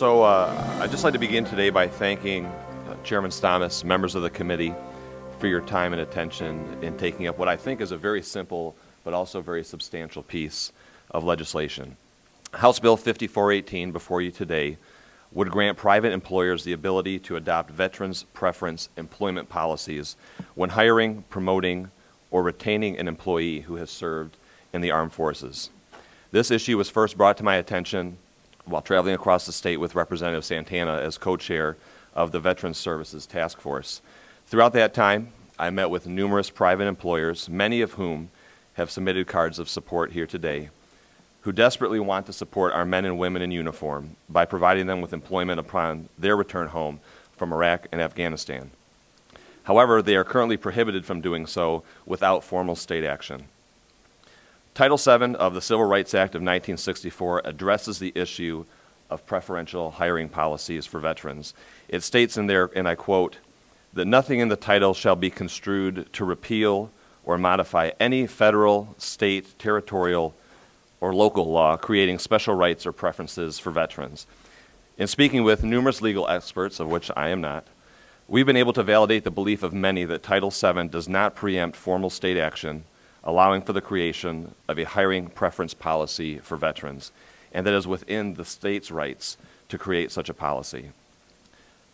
I'd just like to begin today by thanking Chairman Stamas, members of the committee, for your time and attention in taking up what I think is a very simple but also very substantial piece of legislation. House Bill 5418 before you today would grant private employers the ability to adopt veterans' preference employment policies when hiring, promoting, or retaining an employee who has served in the armed forces. This issue was first brought to my attention while traveling across the state with Representative Santana as co-chair of the Veterans Services Task Force. Throughout that time, I met with numerous private employers, many of whom have submitted cards of support here today, who desperately want to support our men and women in uniform by providing them with employment upon their return home from Iraq and Afghanistan. However, they are currently prohibited from doing so without formal state action. Title VII of the Civil Rights Act of 1964 addresses the issue of preferential hiring policies for veterans. It states in there, and I quote, that nothing in the title shall be construed to repeal or modify any federal, state, territorial, or local law creating special rights or preferences for veterans. In speaking with numerous legal experts, of which I am not, we've been able to validate the belief of many that Title VII does not preempt formal state action, allowing for the creation of a hiring preference policy for veterans, and that is within the state's rights to create such a policy.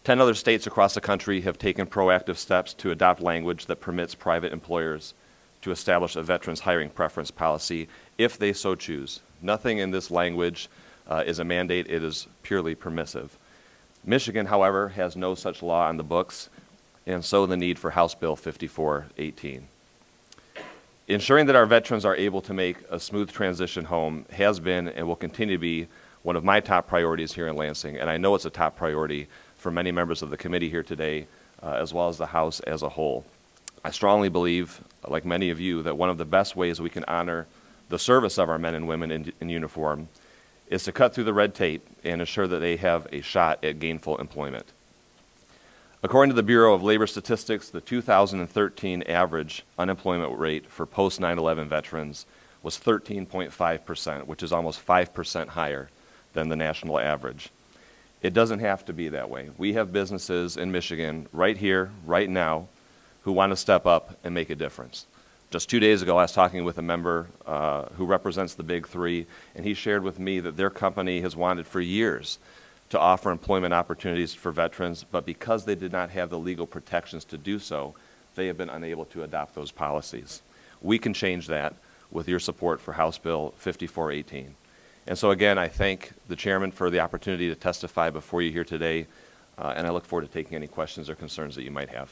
10 other states across the country have taken proactive steps to adopt language that permits private employers to establish a veterans hiring preference policy if they so choose. Nothing in this language is a mandate, it is purely permissive. Michigan, however, has no such law on the books, and so the need for House Bill 5418. Ensuring that our veterans are able to make a smooth transition home has been and will continue to be one of my top priorities here in Lansing, and I know it's a top priority for many members of the committee here today, as well as the House as a whole. I strongly believe, like many of you, that one of the best ways we can honor the service of our men and women in uniform is to cut through the red tape and ensure that they have a shot at gainful employment. According to the Bureau of Labor Statistics, the 2013 average unemployment rate for post 9/11 veterans was 13.5%, which is almost 5% higher than the national average. It doesn't have to be that way. We have businesses in Michigan right here, right now, who want to step up and make a difference. Just 2 days ago, I was talking with a member who represents the Big Three, and he shared with me that their company has wanted for years to offer employment opportunities for veterans, but because they did not have the legal protections to do so, they have been unable to adopt those policies. We can change that with your support for House Bill 5418. And so again, I thank the chairman for the opportunity to testify before you here today, and I look forward to taking any questions or concerns that you might have.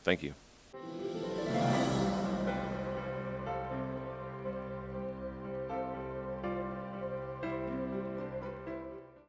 Thank you.